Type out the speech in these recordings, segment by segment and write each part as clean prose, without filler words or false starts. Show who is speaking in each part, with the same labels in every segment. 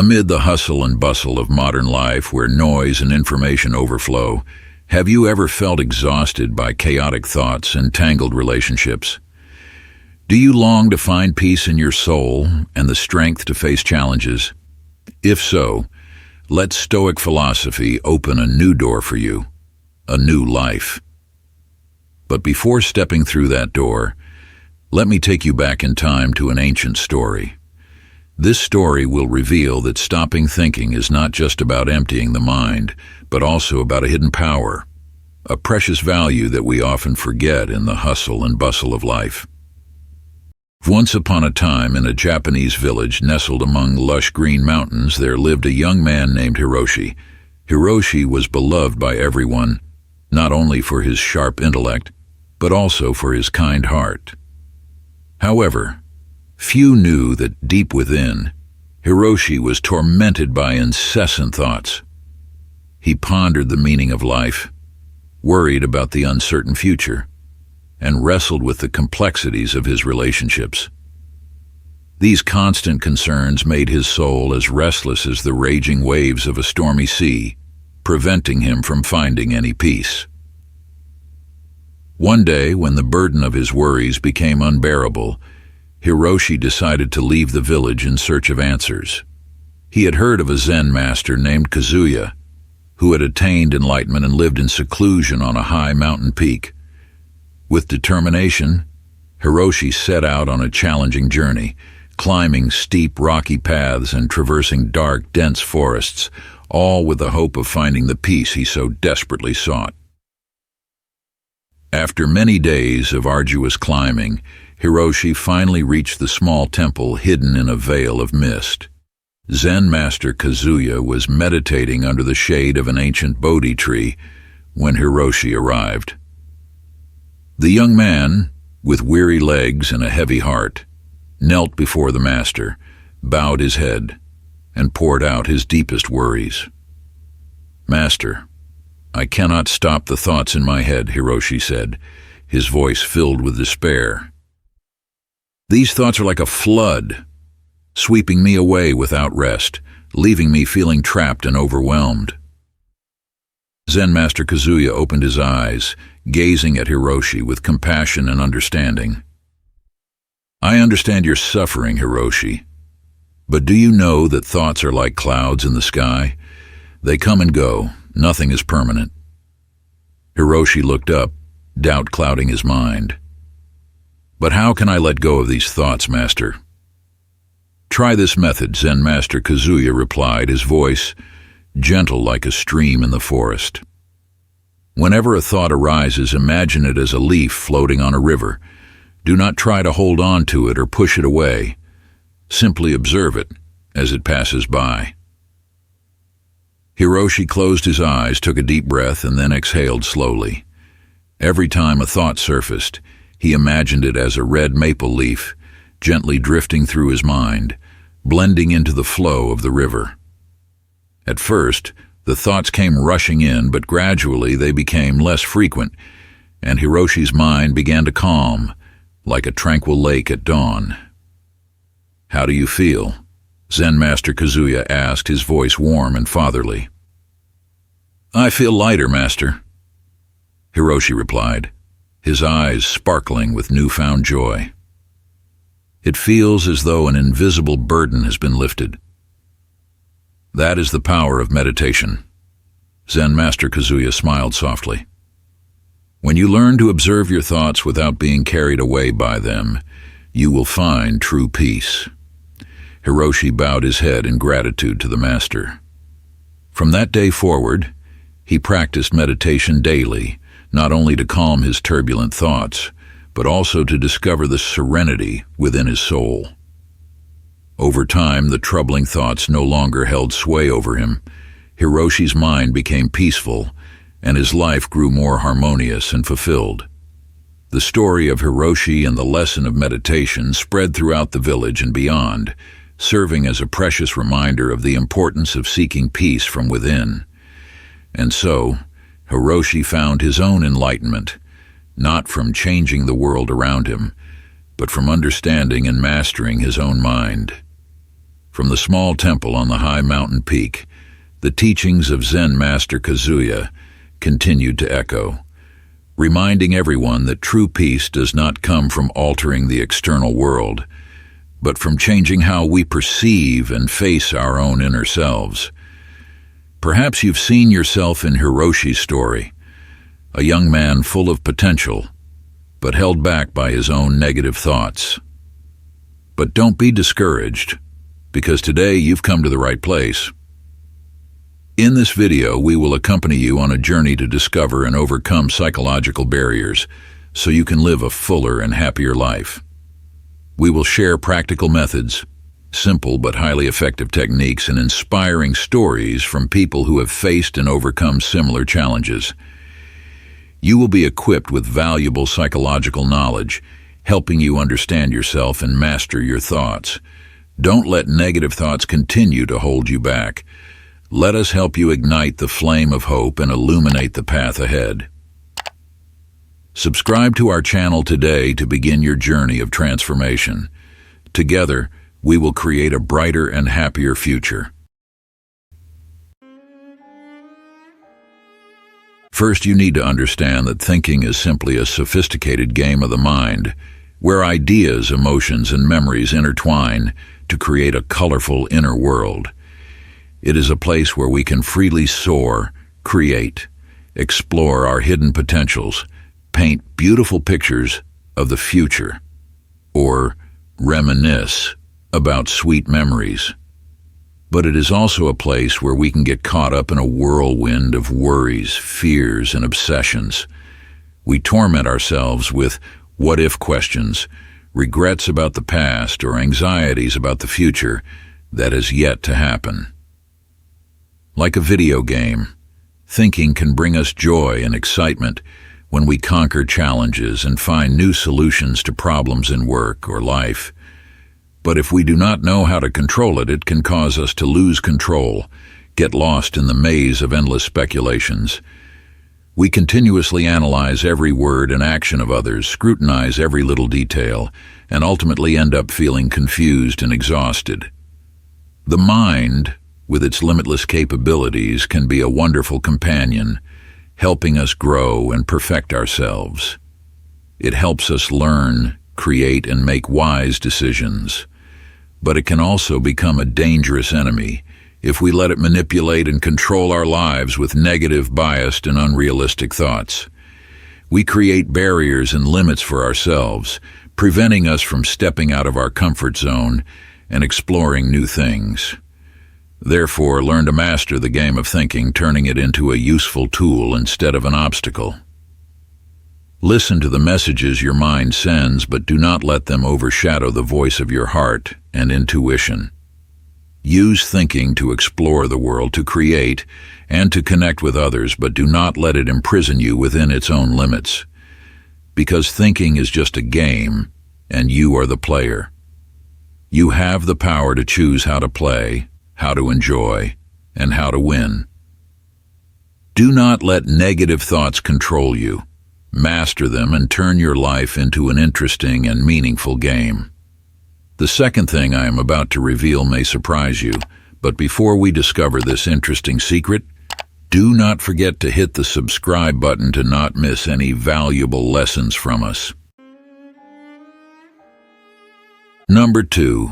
Speaker 1: Amid the hustle and bustle of modern life where noise and information overflow, have you ever felt exhausted by chaotic thoughts and tangled relationships? Do you long to find peace in your soul and the strength to face challenges? If so, let Stoic philosophy open a new door for you, a new life. But before stepping through that door, let me take you back in time to an ancient story. This story will reveal that stopping thinking is not just about emptying the mind, but also about a hidden power, a precious value that we often forget in the hustle and bustle of life. Once upon a time, in a Japanese village nestled among lush green mountains, there lived a young man named Hiroshi. Hiroshi was beloved by everyone, not only for his sharp intellect, but also for his kind heart. However, few knew that deep within, Hiroshi was tormented by incessant thoughts. He pondered the meaning of life, worried about the uncertain future, and wrestled with the complexities of his relationships. These constant concerns made his soul as restless as the raging waves of a stormy sea, preventing him from finding any peace. One day, when the burden of his worries became unbearable, Hiroshi decided to leave the village in search of answers. He had heard of a Zen master named Kazuya, who had attained enlightenment and lived in seclusion on a high mountain peak. With determination, Hiroshi set out on a challenging journey, climbing steep, rocky paths and traversing dark, dense forests, all with the hope of finding the peace he so desperately sought. After many days of arduous climbing, Hiroshi finally reached the small temple hidden in a veil of mist. Zen master Kazuya was meditating under the shade of an ancient Bodhi tree when Hiroshi arrived. The young man, with weary legs and a heavy heart, knelt before the master, bowed his head, and poured out his deepest worries. "Master, I cannot stop the thoughts in my head," Hiroshi said, his voice filled with despair. "These thoughts are like a flood, sweeping me away without rest, leaving me feeling trapped and overwhelmed." Zen master Kazuya opened his eyes, gazing at Hiroshi with compassion and understanding. "I understand your suffering, Hiroshi, but do you know that thoughts are like clouds in the sky? They come and go, nothing is permanent." Hiroshi looked up, doubt clouding his mind. "But how can I let go of these thoughts, master?" "Try this method," Zen master Kazuya replied, his voice gentle like a stream in the forest. "Whenever a thought arises, imagine it as a leaf floating on a river. Do not try to hold on to it or push it away. Simply observe it as it passes by." Hiroshi closed his eyes, took a deep breath, and then exhaled slowly. Every time a thought surfaced, he imagined it as a red maple leaf, gently drifting through his mind, blending into the flow of the river. At first, the thoughts came rushing in, but gradually they became less frequent, and Hiroshi's mind began to calm, like a tranquil lake at dawn. "How do you feel?" Zen master Kazuya asked, his voice warm and fatherly. "I feel lighter, master," Hiroshi replied, his eyes sparkling with newfound joy. "It feels as though an invisible burden has been lifted." "That is the power of meditation." Zen master Kazuya smiled softly. "When you learn to observe your thoughts without being carried away by them, you will find true peace." Hiroshi bowed his head in gratitude to the master. From that day forward, he practiced meditation daily, not only to calm his turbulent thoughts, but also to discover the serenity within his soul. Over time, the troubling thoughts no longer held sway over him. Hiroshi's mind became peaceful, and his life grew more harmonious and fulfilled. The story of Hiroshi and the lesson of meditation spread throughout the village and beyond, serving as a precious reminder of the importance of seeking peace from within. And so, Hiroshi found his own enlightenment, not from changing the world around him, but from understanding and mastering his own mind. From the small temple on the high mountain peak, the teachings of Zen Master Kazuya continued to echo, reminding everyone that true peace does not come from altering the external world, but from changing how we perceive and face our own inner selves. Perhaps you've seen yourself in Hiroshi's story, a young man full of potential, but held back by his own negative thoughts. But don't be discouraged, because today you've come to the right place. In this video, we will accompany you on a journey to discover and overcome psychological barriers so you can live a fuller and happier life. We will share practical methods, simple but highly effective techniques, and inspiring stories from people who have faced and overcome similar challenges. You will be equipped with valuable psychological knowledge, helping you understand yourself and master your thoughts. Don't let negative thoughts continue to hold you back. Let us help you ignite the flame of hope and illuminate the path ahead. Subscribe to our channel today to begin your journey of transformation. Together, we will create a brighter and happier future. First, you need to understand that thinking is simply a sophisticated game of the mind, where ideas, emotions, and memories intertwine to create a colorful inner world. It is a place where we can freely soar, create, explore our hidden potentials, paint beautiful pictures of the future, or reminisce about sweet memories. But it is also a place where we can get caught up in a whirlwind of worries, fears, and obsessions. We torment ourselves with what-if questions, regrets about the past, or anxieties about the future that is yet to happen. Like a video game, thinking can bring us joy and excitement when we conquer challenges and find new solutions to problems in work or life. But if we do not know how to control it, it can cause us to lose control, get lost in the maze of endless speculations. We continuously analyze every word and action of others, scrutinize every little detail, and ultimately end up feeling confused and exhausted. The mind, with its limitless capabilities, can be a wonderful companion, helping us grow and perfect ourselves. It helps us learn, create, and make wise decisions. But it can also become a dangerous enemy if we let it manipulate and control our lives with negative, biased, and unrealistic thoughts. We create barriers and limits for ourselves, preventing us from stepping out of our comfort zone and exploring new things. Therefore, learn to master the game of thinking, turning it into a useful tool instead of an obstacle. Listen to the messages your mind sends, but do not let them overshadow the voice of your heart and intuition. Use thinking to explore the world, to create, and to connect with others, but do not let it imprison you within its own limits. Because thinking is just a game, and you are the player. You have the power to choose how to play, how to enjoy, and how to win. Do not let negative thoughts control you. Master them and turn your life into an interesting and meaningful game. The second thing I am about to reveal may surprise you, but before we discover this interesting secret, do not forget to hit the subscribe button to not miss any valuable lessons from us. Number 2.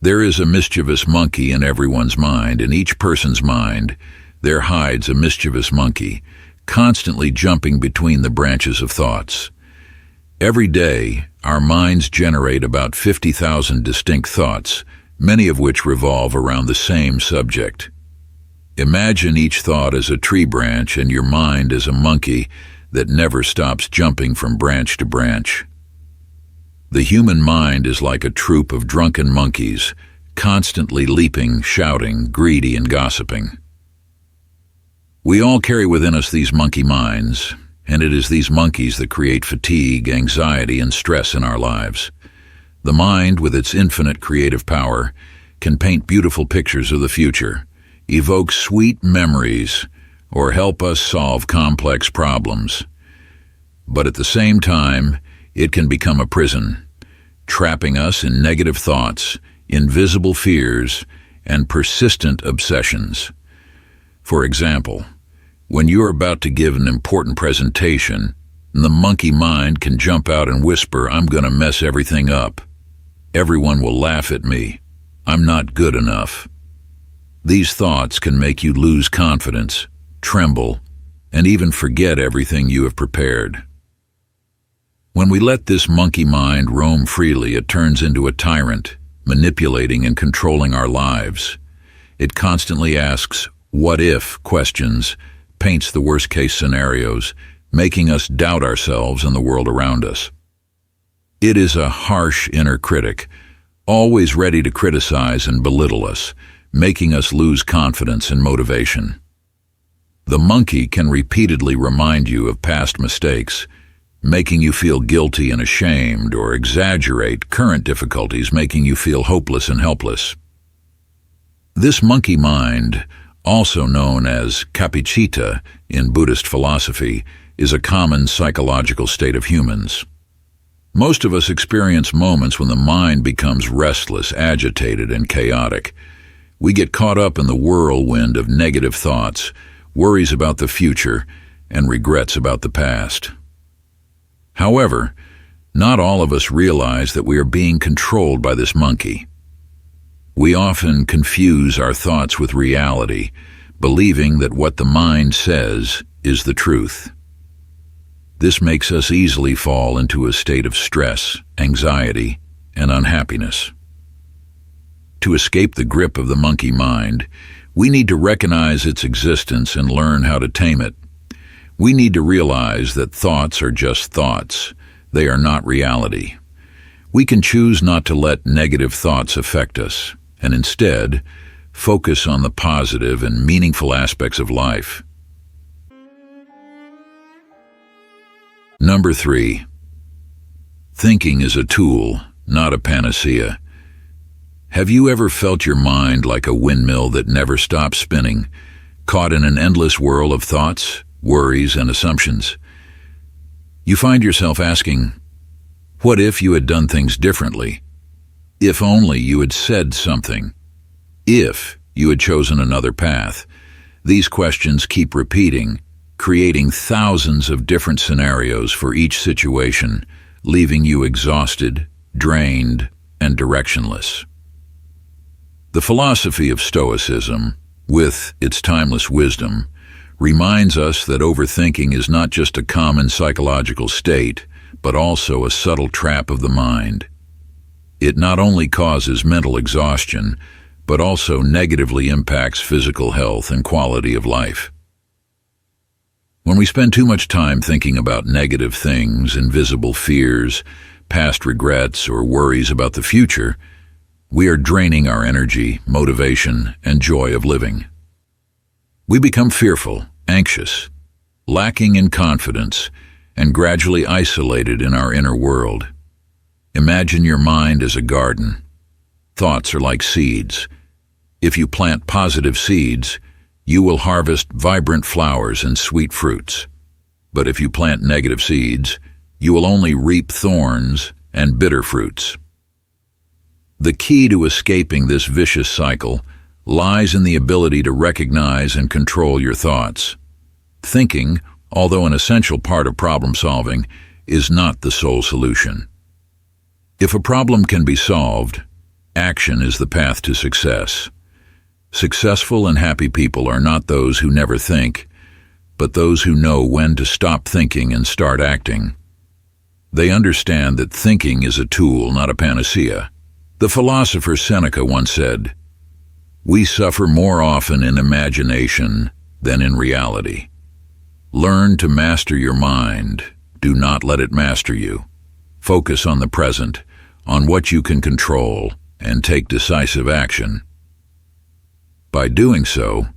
Speaker 1: There is a mischievous monkey in everyone's mind. In each person's mind, there hides a mischievous monkey, constantly jumping between the branches of thoughts. Every day, our minds generate about 50,000 distinct thoughts, many of which revolve around the same subject. Imagine each thought as a tree branch and your mind as a monkey that never stops jumping from branch to branch. The human mind is like a troop of drunken monkeys, constantly leaping, shouting, greedy, and gossiping. We all carry within us these monkey minds, and it is these monkeys that create fatigue, anxiety, and stress in our lives. The mind, with its infinite creative power, can paint beautiful pictures of the future, evoke sweet memories, or help us solve complex problems. But at the same time, it can become a prison, trapping us in negative thoughts, invisible fears, and persistent obsessions. For example, when you're about to give an important presentation, the monkey mind can jump out and whisper, "I'm going to mess everything up. Everyone will laugh at me. I'm not good enough." These thoughts can make you lose confidence, tremble, and even forget everything you have prepared. When we let this monkey mind roam freely, it turns into a tyrant, manipulating and controlling our lives. It constantly asks what-if questions, paints the worst-case scenarios, making us doubt ourselves and the world around us. It is a harsh inner critic, always ready to criticize and belittle us, making us lose confidence and motivation. The monkey can repeatedly remind you of past mistakes, making you feel guilty and ashamed, or exaggerate current difficulties, making you feel hopeless and helpless. This monkey mind, also known as capicita in Buddhist philosophy, is a common psychological state of humans. Most of us experience moments when the mind becomes restless, agitated, and chaotic. We get caught up in the whirlwind of negative thoughts, worries about the future, and regrets about the past. However, not all of us realize that we are being controlled by this monkey. We often confuse our thoughts with reality, believing that what the mind says is the truth. This makes us easily fall into a state of stress, anxiety, and unhappiness. To escape the grip of the monkey mind, we need to recognize its existence and learn how to tame it. We need to realize that thoughts are just thoughts. They are not reality. We can choose not to let negative thoughts affect us, and instead, focus on the positive and meaningful aspects of life. Number 3. Thinking is a tool, not a panacea. Have you ever felt your mind like a windmill that never stops spinning, caught in an endless whirl of thoughts, worries, and assumptions? You find yourself asking, what if you had done things differently? If only you had said something? If you had chosen another path? These questions keep repeating, creating thousands of different scenarios for each situation, leaving you exhausted, drained, and directionless. The philosophy of Stoicism, with its timeless wisdom, reminds us that overthinking is not just a common psychological state, but also a subtle trap of the mind. It not only causes mental exhaustion, but also negatively impacts physical health and quality of life. When we spend too much time thinking about negative things, invisible fears, past regrets, or worries about the future, we are draining our energy, motivation, and joy of living. We become fearful, anxious, lacking in confidence, and gradually isolated in our inner world. Imagine your mind as a garden. Thoughts are like seeds. If you plant positive seeds, you will harvest vibrant flowers and sweet fruits. But if you plant negative seeds, you will only reap thorns and bitter fruits. The key to escaping this vicious cycle lies in the ability to recognize and control your thoughts. Thinking, although an essential part of problem solving, is not the sole solution. If a problem can be solved, action is the path to success. Successful and happy people are not those who never think, but those who know when to stop thinking and start acting. They understand that thinking is a tool, not a panacea. The philosopher Seneca once said, "We suffer more often in imagination than in reality." Learn to master your mind. Do not let it master you. Focus on the present, on what you can control, and take decisive action. By doing so,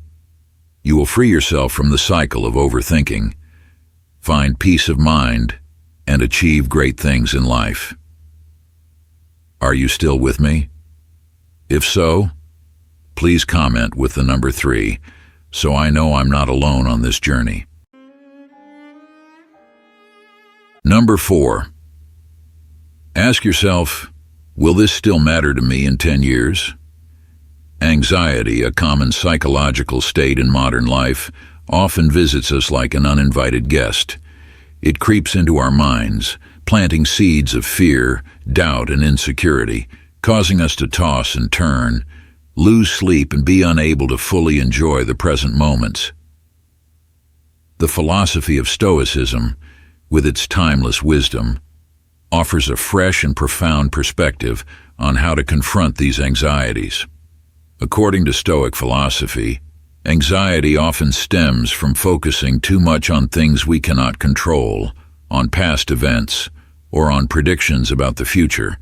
Speaker 1: you will free yourself from the cycle of overthinking, find peace of mind, and achieve great things in life. Are you still with me? If so, please comment with the number 3, so I know I'm not alone on this journey. Number 4. Ask yourself, Will this still matter to me in 10 years? Anxiety, a common psychological state in modern life, often visits us like an uninvited guest. It creeps into our minds, planting seeds of fear, doubt, and insecurity, causing us to toss and turn, lose sleep, and be unable to fully enjoy the present moments. The philosophy of Stoicism, with its timeless wisdom, offers a fresh and profound perspective on how to confront these anxieties. According to Stoic philosophy, anxiety often stems from focusing too much on things we cannot control, on past events, or on predictions about the future.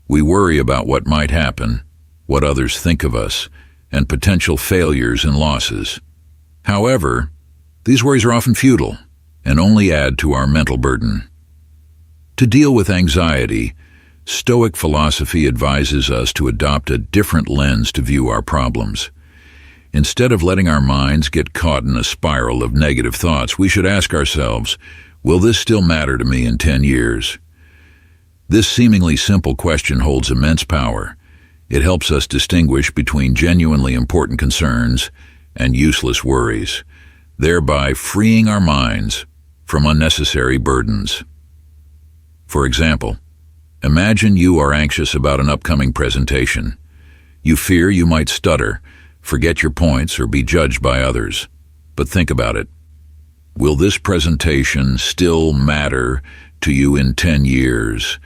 Speaker 1: We worry about what might happen, what others think of us, and potential failures and losses. However, these worries are often futile and only add to our mental burden. To deal with anxiety, Stoic philosophy advises us to adopt a different lens to view our problems. Instead of letting our minds get caught in a spiral of negative thoughts, we should ask ourselves, will this still matter to me in 10 years? This seemingly simple question holds immense power. It helps us distinguish between genuinely important concerns and useless worries, thereby freeing our minds from unnecessary burdens. For example, imagine you are anxious about an upcoming presentation. You fear you might stutter, forget your points, or be judged by others. But think about it. Will this presentation still matter to you in 10 years?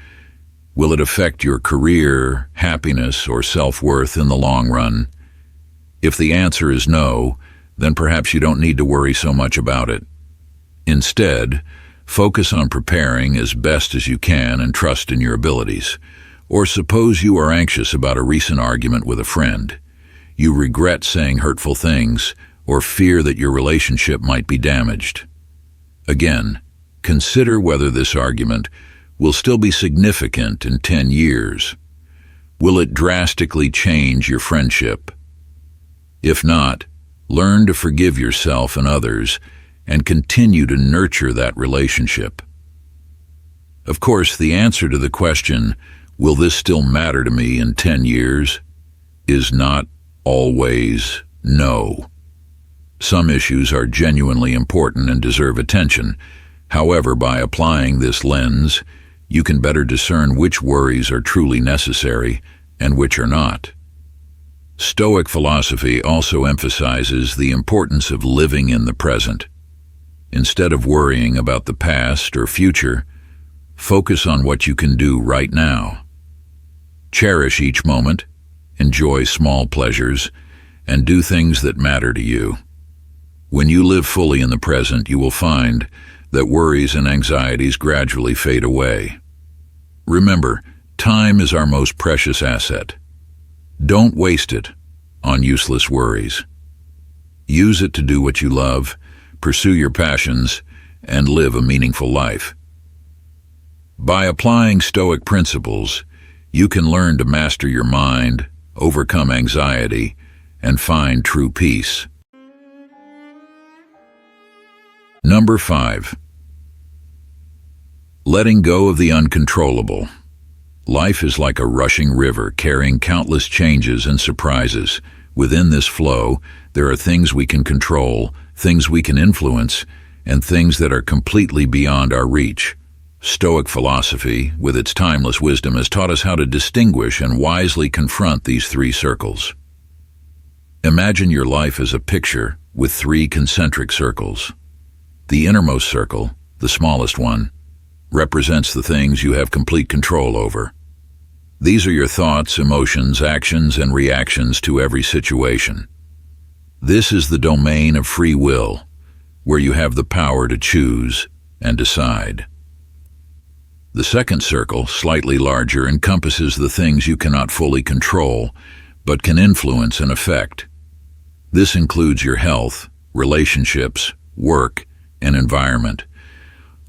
Speaker 1: Will it affect your career, happiness, or self-worth in the long run? If the answer is no, then perhaps you don't need to worry so much about it. Instead, focus on preparing as best as you can and trust in your abilities. Or suppose you are anxious about a recent argument with a friend. You regret saying hurtful things or fear that your relationship might be damaged. Again, consider whether this argument will still be significant in 10 years. Will it drastically change your friendship? If not, learn to forgive yourself and others and continue to nurture that relationship. Of course, the answer to the question, will this still matter to me in 10 years, is not always no. Some issues are genuinely important and deserve attention. However, by applying this lens, you can better discern which worries are truly necessary and which are not. Stoic philosophy also emphasizes the importance of living in the present. Instead of worrying about the past or future, focus on what you can do right now. Cherish each moment, enjoy small pleasures, and do things that matter to you. When you live fully in the present, you will find that worries and anxieties gradually fade away. Remember, time is our most precious asset. Don't waste it on useless worries. Use it to do what you love, pursue your passions, and live a meaningful life. By applying Stoic principles, you can learn to master your mind, overcome anxiety, and find true peace. Number 5. Letting go of the uncontrollable. Life is like a rushing river carrying countless changes and surprises. Within this flow, there are things we can control, things we can influence, and things that are completely beyond our reach. Stoic philosophy, with its timeless wisdom, has taught us how to distinguish and wisely confront these three circles. Imagine your life as a picture with three concentric circles. The innermost circle, the smallest one, represents the things you have complete control over. These are your thoughts, emotions, actions, and reactions to every situation. This is the domain of free will, where you have the power to choose and decide. The second circle, slightly larger, encompasses the things you cannot fully control, but can influence and affect. This includes your health, relationships, work, and environment.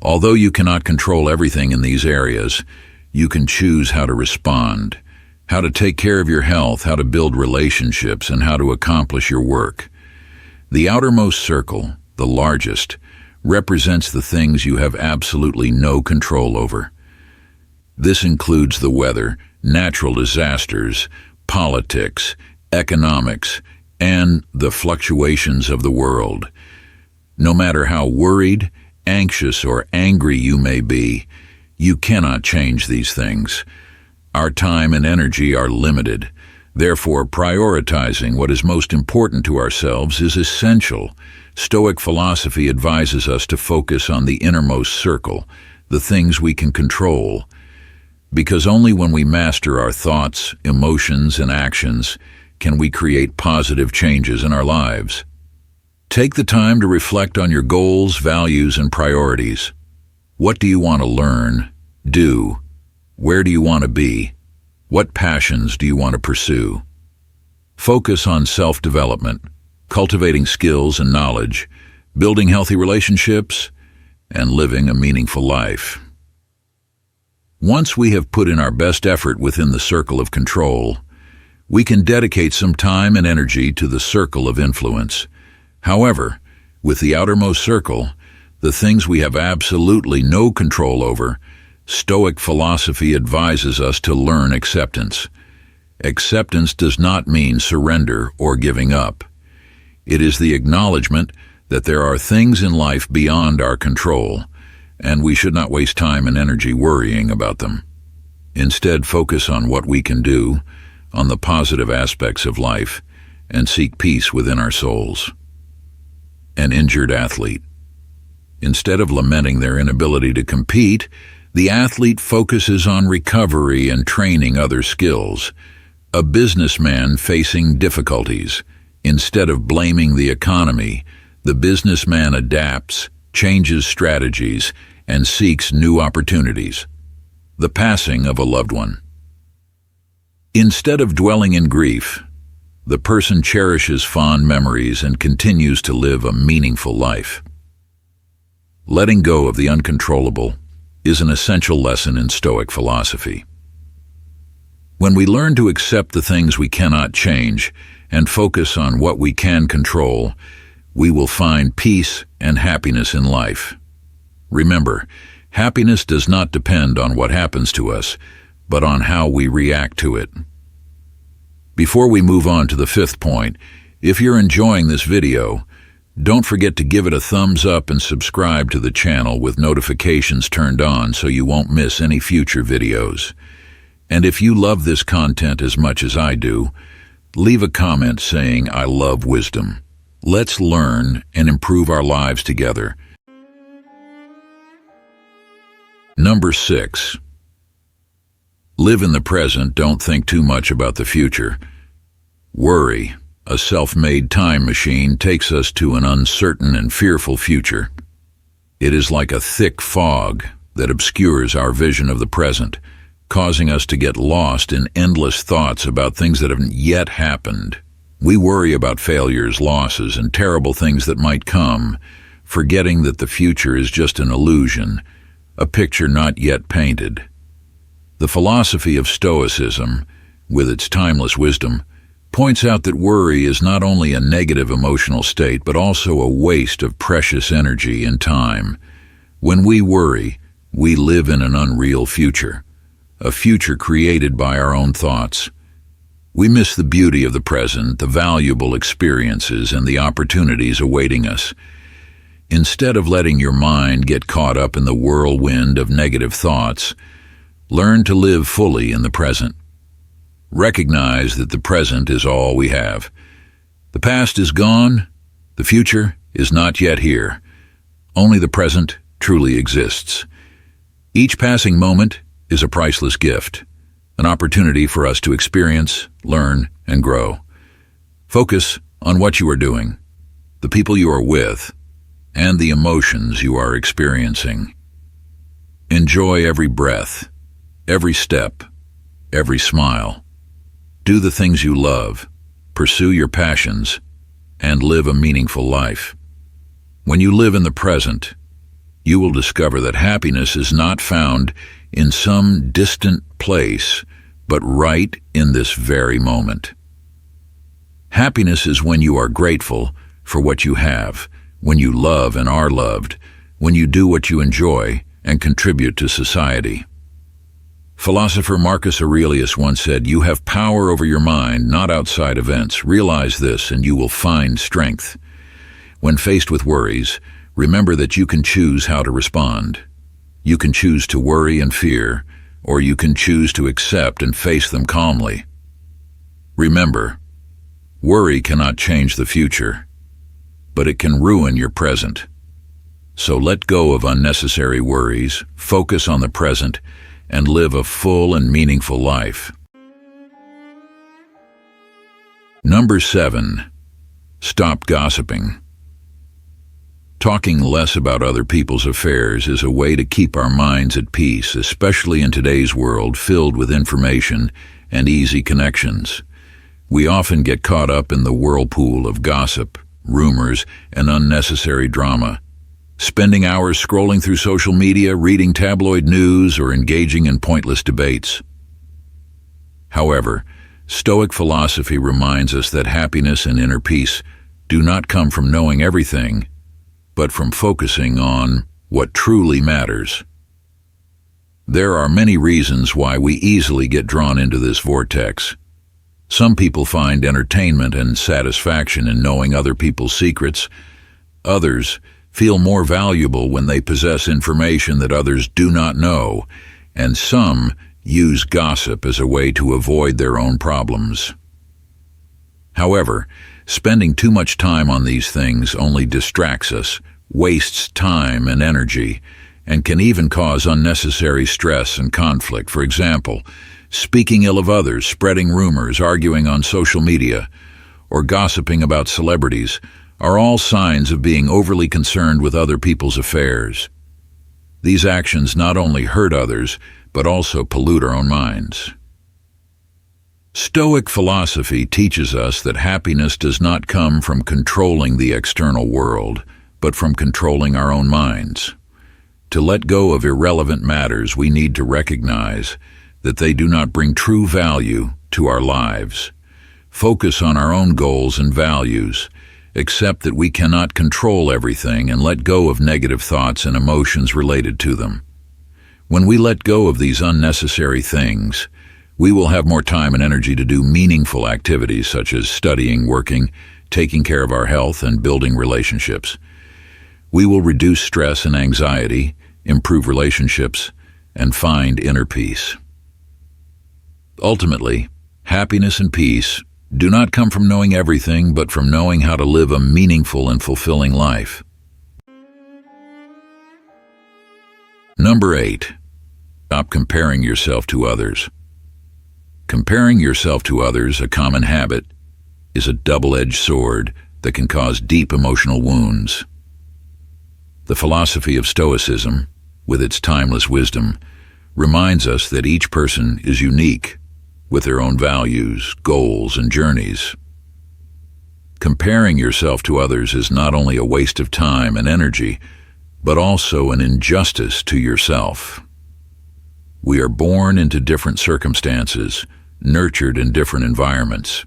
Speaker 1: Although you cannot control everything in these areas, you can choose how to respond, how to take care of your health, how to build relationships, and how to accomplish your work. The outermost circle, the largest, represents the things you have absolutely no control over. This includes the weather, natural disasters, politics, economics, and the fluctuations of the world. No matter how worried, anxious, or angry you may be, you cannot change these things. Our time and energy are limited. Therefore, prioritizing what is most important to ourselves is essential. Stoic philosophy advises us to focus on the innermost circle, the things we can control, because only when we master our thoughts, emotions, and actions can we create positive changes in our lives. Take the time to reflect on your goals, values, and priorities. What do you want to learn, do? Where do you want to be? What passions do you want to pursue? Focus on self-development, cultivating skills and knowledge, building healthy relationships, and living a meaningful life. Once we have put in our best effort within the circle of control, we can dedicate some time and energy to the circle of influence. However, with the outermost circle, the things we have absolutely no control over, Stoic philosophy advises us to learn acceptance. Acceptance does not mean surrender or giving up. It is the acknowledgement that there are things in life beyond our control, and we should not waste time and energy worrying about them. Instead, focus on what we can do, on the positive aspects of life, and seek peace within our souls. An injured athlete. Instead of lamenting their inability to compete, the athlete focuses on recovery and training other skills. A businessman facing difficulties. Instead of blaming the economy, the businessman adapts, changes strategies, and seeks new opportunities. The passing of a loved one. Instead of dwelling in grief, the person cherishes fond memories and continues to live a meaningful life. Letting go of the uncontrollable is an essential lesson in Stoic philosophy. When we learn to accept the things we cannot change and focus on what we can control, we will find peace and happiness in life. Remember, happiness does not depend on what happens to us, but on how we react to it. Before we move on to the fifth point, if you're enjoying this video, don't forget to give it a thumbs up and subscribe to the channel with notifications turned on so you won't miss any future videos. And if you love this content as much as I do, leave a comment saying, "I love wisdom." Let's learn and improve our lives together. Number 6. Live in the present, don't think too much about the future. Worry, a self-made time machine, takes us to an uncertain and fearful future. It is like a thick fog that obscures our vision of the present, causing us to get lost in endless thoughts about things that haven't yet happened. We worry about failures, losses, and terrible things that might come, forgetting that the future is just an illusion, a picture not yet painted. The philosophy of Stoicism, with its timeless wisdom, points out that worry is not only a negative emotional state, but also a waste of precious energy and time. When we worry, we live in an unreal future, a future created by our own thoughts. We miss the beauty of the present, the valuable experiences, and the opportunities awaiting us. Instead of letting your mind get caught up in the whirlwind of negative thoughts, learn to live fully in the present. Recognize that the present is all we have. The past is gone, the future is not yet here. Only the present truly exists. Each passing moment is a priceless gift, an opportunity for us to experience, learn, and grow. Focus on what you are doing, the people you are with, and the emotions you are experiencing. Enjoy every breath, every step, every smile. Do the things you love, pursue your passions, and live a meaningful life. When you live in the present, you will discover that happiness is not found in some distant place, but right in this very moment. Happiness is when you are grateful for what you have, when you love and are loved, when you do what you enjoy and contribute to society. Philosopher Marcus Aurelius once said, "You have power over your mind, not outside events. Realize this and you will find strength." When faced with worries, remember that you can choose how to respond. You can choose to worry and fear, or you can choose to accept and face them calmly. Remember, worry cannot change the future, but it can ruin your present. So let go of unnecessary worries, focus on the present, and live a full and meaningful life. Number 7. Stop gossiping. Talking less about other people's affairs is a way to keep our minds at peace, especially in today's world filled with information and easy connections. We often get caught up in the whirlpool of gossip, rumors, and unnecessary drama, spending hours scrolling through social media, reading tabloid news, or engaging in pointless debates. However, Stoic philosophy reminds us that happiness and inner peace do not come from knowing everything, but from focusing on what truly matters. There are many reasons why we easily get drawn into this vortex. Some people find entertainment and satisfaction in knowing other people's secrets. Others feel more valuable when they possess information that others do not know, and some use gossip as a way to avoid their own problems. However, spending too much time on these things only distracts us, wastes time and energy, and can even cause unnecessary stress and conflict. For example, speaking ill of others, spreading rumors, arguing on social media, or gossiping about celebrities are all signs of being overly concerned with other people's affairs. These actions not only hurt others, but also pollute our own minds. Stoic philosophy teaches us that happiness does not come from controlling the external world, but from controlling our own minds. To let go of irrelevant matters, we need to recognize that they do not bring true value to our lives. Focus on our own goals and values. Accept that we cannot control everything and let go of negative thoughts and emotions related to them. When we let go of these unnecessary things, we will have more time and energy to do meaningful activities such as studying, working, taking care of our health, and building relationships. We will reduce stress and anxiety, improve relationships, and find inner peace. Ultimately, happiness and peace do not come from knowing everything, but from knowing how to live a meaningful and fulfilling life. Number 8. Stop comparing yourself to others. Comparing yourself to others, a common habit, is a double-edged sword that can cause deep emotional wounds. The philosophy of Stoicism, with its timeless wisdom, reminds us that each person is unique, with their own values, goals, and journeys. Comparing yourself to others is not only a waste of time and energy, but also an injustice to yourself. We are born into different circumstances, nurtured in different environments,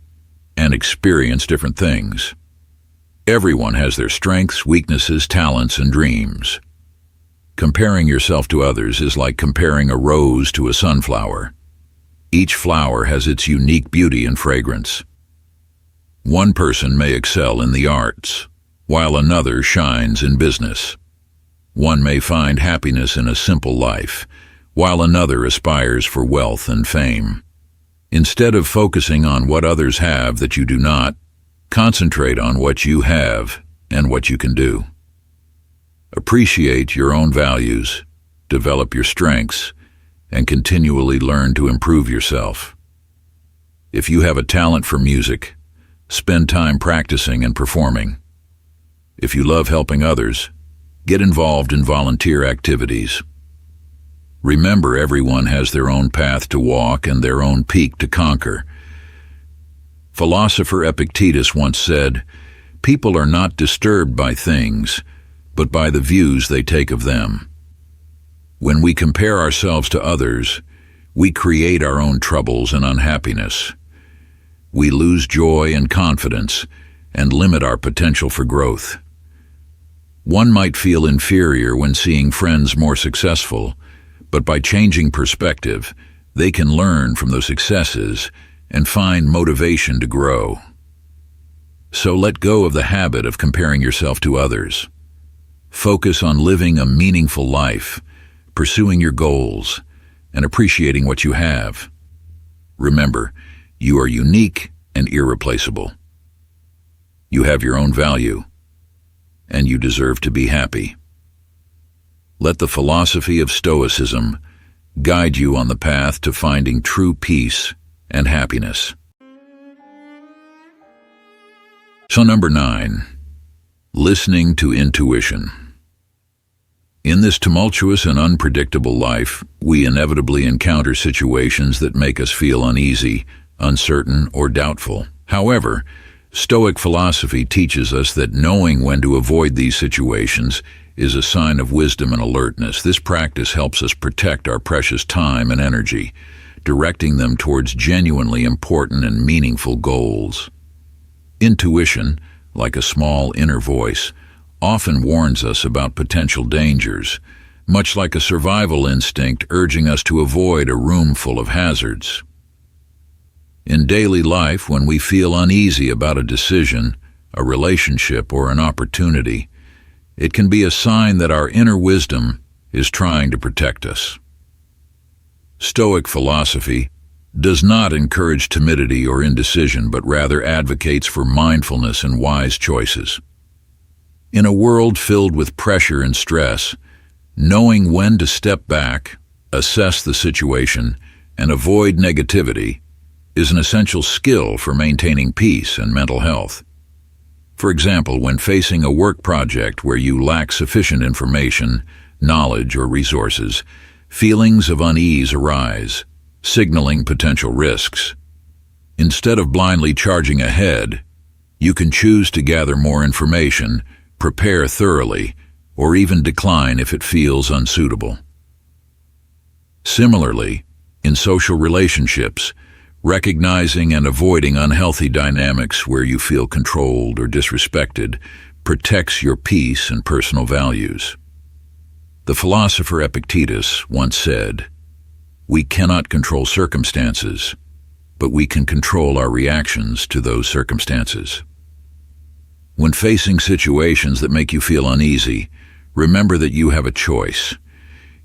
Speaker 1: and experience different things. Everyone has their strengths, weaknesses, talents, and dreams. Comparing yourself to others is like comparing a rose to a sunflower. Each flower has its unique beauty and fragrance. One person may excel in the arts, while another shines in business. One may find happiness in a simple life, while another aspires for wealth and fame. Instead of focusing on what others have that you do not, concentrate on what you have and what you can do. Appreciate your own values, develop your strengths, and continually learn to improve yourself. If you have a talent for music, spend time practicing and performing. If you love helping others, get involved in volunteer activities. Remember, everyone has their own path to walk and their own peak to conquer. Philosopher Epictetus once said, "People are not disturbed by things, but by the views they take of them." When we compare ourselves to others, we create our own troubles and unhappiness. We lose joy and confidence and limit our potential for growth. One might feel inferior when seeing friends more successful, but by changing perspective, They can learn from those successes and find motivation to grow. So let go of the habit of comparing yourself to others. Focus on living a meaningful life, pursuing your goals, and appreciating what you have. Remember, you are unique and irreplaceable. You have your own value, and you deserve to be happy. Let the philosophy of Stoicism guide you on the path to finding true peace and happiness. So number 9, listening to intuition. In this tumultuous and unpredictable life, we inevitably encounter situations that make us feel uneasy, uncertain, or doubtful. However, Stoic philosophy teaches us that knowing when to avoid these situations is a sign of wisdom and alertness. This practice helps us protect our precious time and energy, directing them towards genuinely important and meaningful goals. Intuition, like a small inner voice, often warns us about potential dangers, much like a survival instinct urging us to avoid a room full of hazards. In daily life, when we feel uneasy about a decision, a relationship, or an opportunity, it can be a sign that our inner wisdom is trying to protect us. Stoic philosophy does not encourage timidity or indecision, but rather advocates for mindfulness and wise choices. In a world filled with pressure and stress, knowing when to step back, assess the situation, and avoid negativity is an essential skill for maintaining peace and mental health. For example, when facing a work project where you lack sufficient information, knowledge, or resources, feelings of unease arise, signaling potential risks. Instead of blindly charging ahead, you can choose to gather more information, prepare thoroughly, or even decline if it feels unsuitable. Similarly, in social relationships, recognizing and avoiding unhealthy dynamics where you feel controlled or disrespected protects your peace and personal values. The philosopher Epictetus once said, "We cannot control circumstances, but we can control our reactions to those circumstances." When facing situations that make you feel uneasy, remember that you have a choice.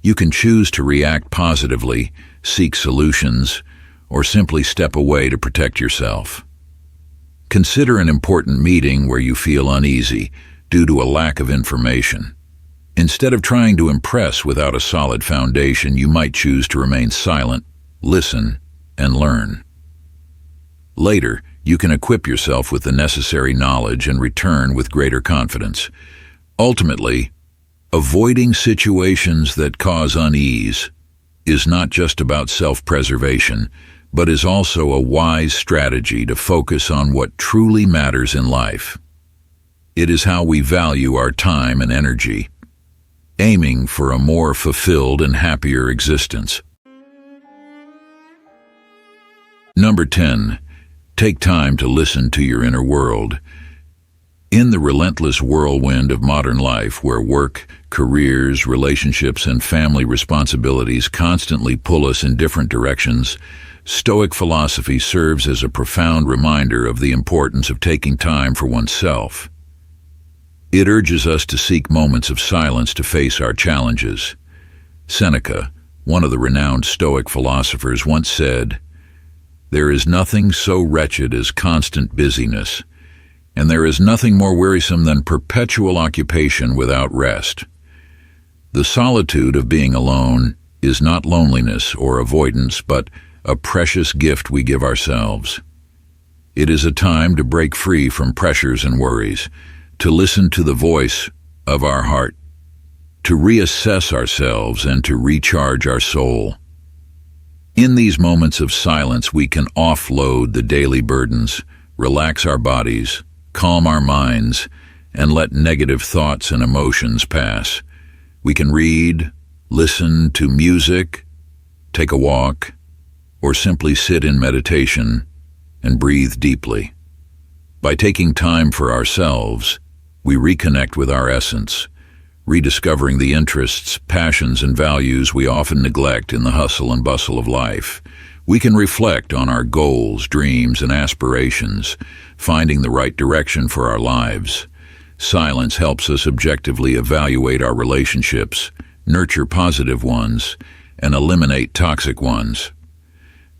Speaker 1: You can choose to react positively, seek solutions, or simply step away to protect yourself. Consider an important meeting where you feel uneasy due to a lack of information. Instead of trying to impress without a solid foundation, you might choose to remain silent, listen, and learn. Later, you can equip yourself with the necessary knowledge and return with greater confidence. Ultimately, avoiding situations that cause unease is not just about self-preservation, but is also a wise strategy to focus on what truly matters in life. It is how we value our time and energy, aiming for a more fulfilled and happier existence. Number 10, take time to listen to your inner world. In the relentless whirlwind of modern life, where work, careers, relationships, and family responsibilities constantly pull us in different directions, Stoic philosophy serves as a profound reminder of the importance of taking time for oneself. It urges us to seek moments of silence to face our challenges. Seneca, one of the renowned Stoic philosophers, once said, "There is nothing so wretched as constant busyness, and there is nothing more wearisome than perpetual occupation without rest." The solitude of being alone is not loneliness or avoidance, but a precious gift we give ourselves. It is a time to break free from pressures and worries, to listen to the voice of our heart, to reassess ourselves, and to recharge our soul. In these moments of silence, we can offload the daily burdens, relax our bodies, calm our minds, and let negative thoughts and emotions pass. We can read, listen to music, take a walk, or simply sit in meditation and breathe deeply. By taking time for ourselves, we reconnect with our essence, rediscovering the interests, passions, and values we often neglect in the hustle and bustle of life. We can reflect on our goals, dreams, and aspirations, finding the right direction for our lives. Silence helps us objectively evaluate our relationships, nurture positive ones, and eliminate toxic ones.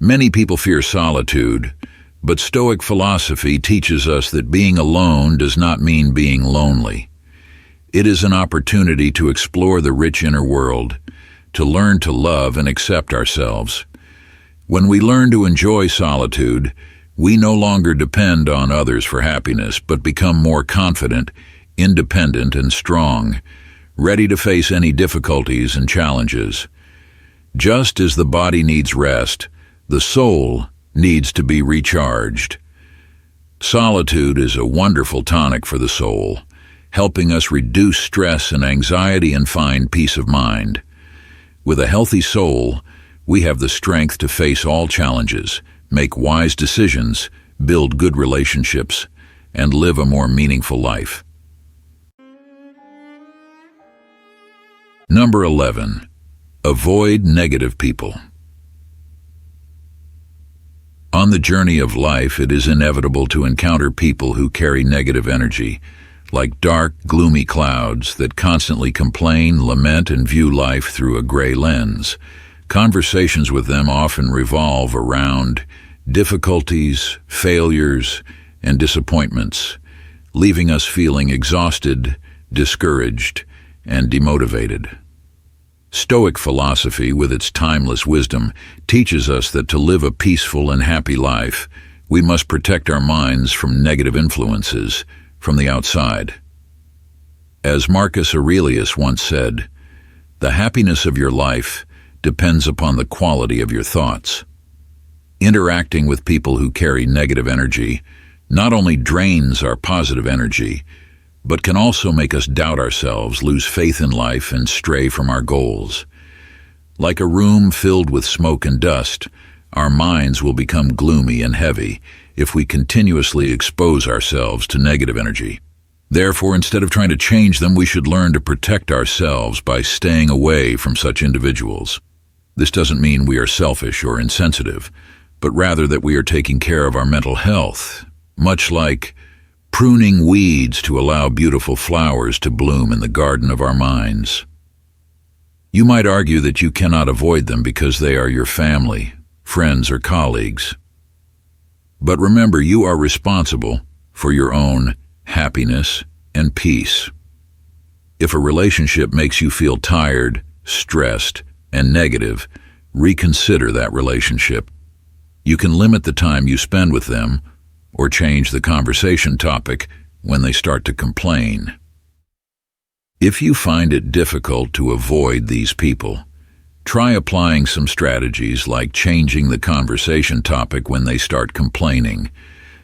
Speaker 1: Many people fear solitude, but Stoic philosophy teaches us that being alone does not mean being lonely. It is an opportunity to explore the rich inner world, to learn to love and accept ourselves. When we learn to enjoy solitude, we no longer depend on others for happiness, but become more confident, independent, and strong, ready to face any difficulties and challenges. Just as the body needs rest, the soul needs to be recharged. Solitude is a wonderful tonic for the soul, helping us reduce stress and anxiety and find peace of mind. With a healthy soul, we have the strength to face all challenges, make wise decisions, build good relationships, and live a more meaningful life. Number 11. Avoid negative people. On the journey of life, it is inevitable to encounter people who carry negative energy, like dark, gloomy clouds that constantly complain, lament, and view life through a gray lens. Conversations with them often revolve around difficulties, failures, and disappointments, leaving us feeling exhausted, discouraged, and demotivated. Stoic philosophy, with its timeless wisdom, teaches us that to live a peaceful and happy life, we must protect our minds from negative influences from the outside. As Marcus Aurelius once said, "The happiness of your life depends upon the quality of your thoughts." Interacting with people who carry negative energy not only drains our positive energy, but can also make us doubt ourselves, lose faith in life, and stray from our goals. Like a room filled with smoke and dust, our minds will become gloomy and heavy if we continuously expose ourselves to negative energy. Therefore, instead of trying to change them, we should learn to protect ourselves by staying away from such individuals. This doesn't mean we are selfish or insensitive, but rather that we are taking care of our mental health, much like pruning weeds to allow beautiful flowers to bloom in the garden of our minds. You might argue that you cannot avoid them because they are your family, friends, or colleagues. But remember, you are responsible for your own happiness and peace. If a relationship makes you feel tired, stressed, and negative, reconsider that relationship. You can limit the time you spend with them or change the conversation topic when they start to complain. If you find it difficult to avoid these people, try applying some strategies like changing the conversation topic when they start complaining,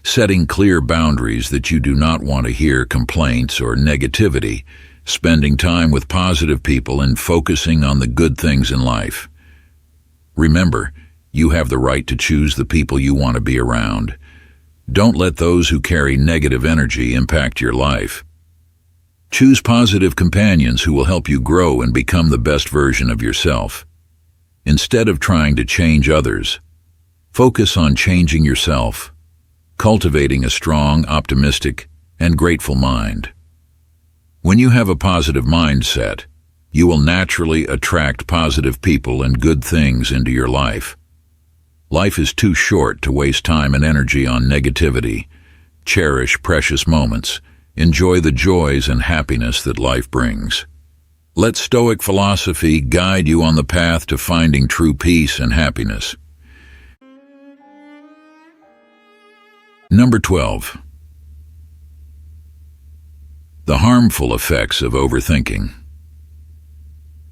Speaker 1: setting clear boundaries that you do not want to hear complaints or negativity, spending time with positive people, and focusing on the good things in life. Remember, you have the right to choose the people you want to be around. Don't let those who carry negative energy impact your life. Choose positive companions who will help you grow and become the best version of yourself. Instead of trying to change others, focus on changing yourself, cultivating a strong, optimistic, and grateful mind. When you have a positive mindset, you will naturally attract positive people and good things into your life. Life is too short to waste time and energy on negativity. Cherish precious moments. Enjoy the joys and happiness that life brings. Let Stoic philosophy guide you on the path to finding true peace and happiness. Number 12. The harmful effects of overthinking.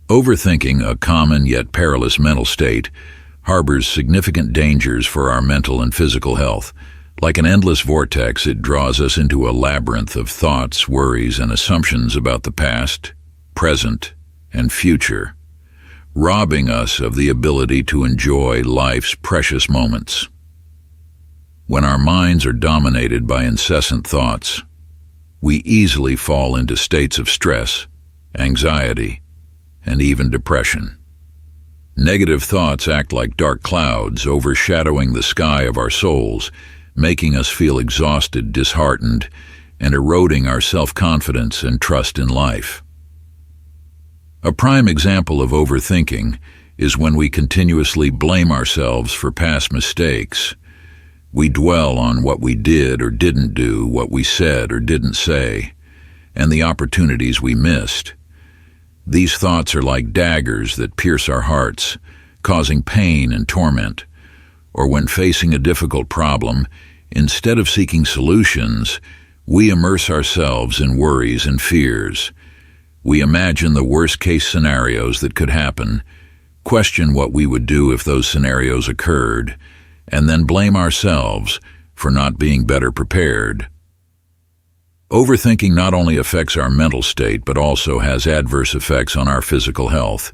Speaker 1: Overthinking, a common yet perilous mental state, harbors significant dangers for our mental and physical health. Like an endless vortex, it draws us into a labyrinth of thoughts, worries, and assumptions about the past, present, and future, robbing us of the ability to enjoy life's precious moments. When our minds are dominated by incessant thoughts, we easily fall into states of stress, anxiety, and even depression. Negative thoughts act like dark clouds overshadowing the sky of our souls, making us feel exhausted, disheartened, and eroding our self-confidence and trust in life. A prime example of overthinking is when we continuously blame ourselves for past mistakes. We dwell on what we did or didn't do, what we said or didn't say, and the opportunities we missed. These thoughts are like daggers that pierce our hearts, causing pain and torment. Or when facing a difficult problem, instead of seeking solutions, we immerse ourselves in worries and fears. We imagine the worst-case scenarios that could happen, question what we would do if those scenarios occurred, and then blame ourselves for not being better prepared. Overthinking not only affects our mental state but also has adverse effects on our physical health.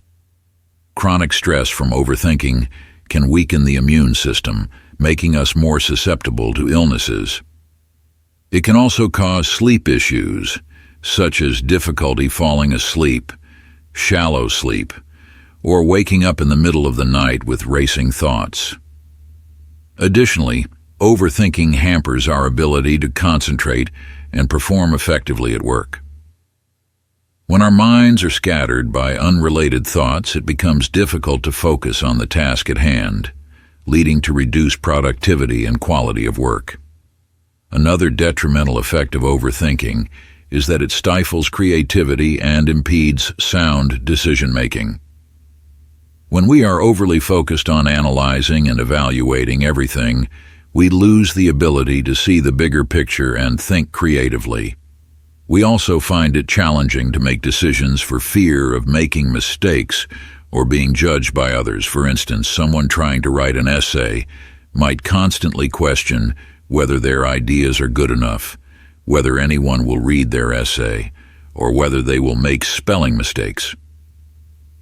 Speaker 1: Chronic stress from overthinking can weaken the immune system, making us more susceptible to illnesses. It can also cause sleep issues, such as difficulty falling asleep, shallow sleep, or waking up in the middle of the night with racing thoughts. Additionally, overthinking hampers our ability to concentrate and perform effectively at work. When our minds are scattered by unrelated thoughts, it becomes difficult to focus on the task at hand, leading to reduced productivity and quality of work. Another detrimental effect of overthinking is that it stifles creativity and impedes sound decision-making. When we are overly focused on analyzing and evaluating everything, we lose the ability to see the bigger picture and think creatively. We also find it challenging to make decisions for fear of making mistakes or being judged by others. For instance, someone trying to write an essay might constantly question whether their ideas are good enough, whether anyone will read their essay, or whether they will make spelling mistakes.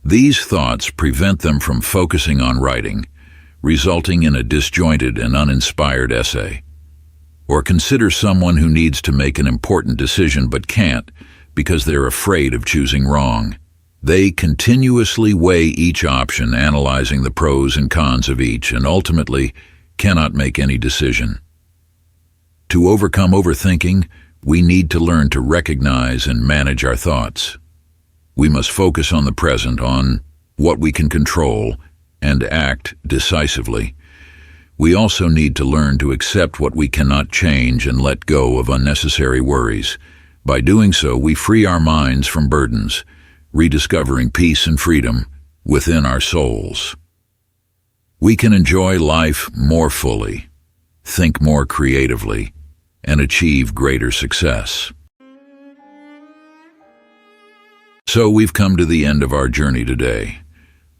Speaker 1: These thoughts prevent them from focusing on writing, resulting in a disjointed and uninspired essay. Or consider someone who needs to make an important decision but can't because they're afraid of choosing wrong. They continuously weigh each option, analyzing the pros and cons of each, and ultimately cannot make any decision. To overcome overthinking, we need to learn to recognize and manage our thoughts. We must focus on the present, on what we can control, and act decisively. We also need to learn to accept what we cannot change and let go of unnecessary worries. By doing so, we free our minds from burdens, rediscovering peace and freedom within our souls. We can enjoy life more fully, think more creatively, and achieve greater success. So we've come to the end of our journey today.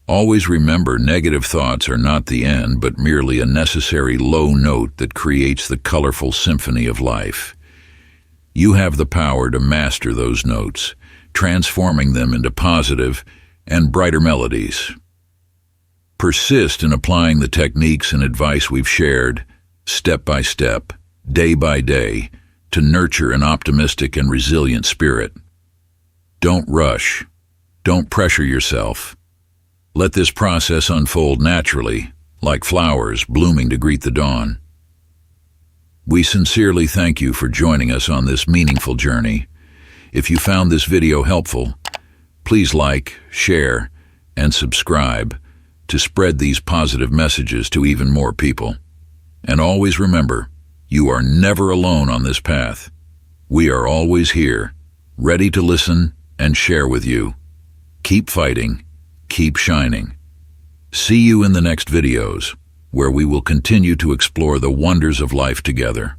Speaker 1: Always remember, negative thoughts are not the end, but merely a necessary low note that creates the colorful symphony of life. You have the power to master those notes, transforming them into positive and brighter melodies. Persist in applying the techniques and advice we've shared, step by step, day by day, to nurture an optimistic and resilient spirit. Don't rush. Don't pressure yourself. Let this process unfold naturally, like flowers blooming to greet the dawn. We sincerely thank you for joining us on this meaningful journey. If you found this video helpful, please like, share, and subscribe to spread these positive messages to even more people. And always remember, you are never alone on this path. We are always here, ready to listen and share with you. Keep fighting, keep shining. See you in the next videos, where we will continue to explore the wonders of life together.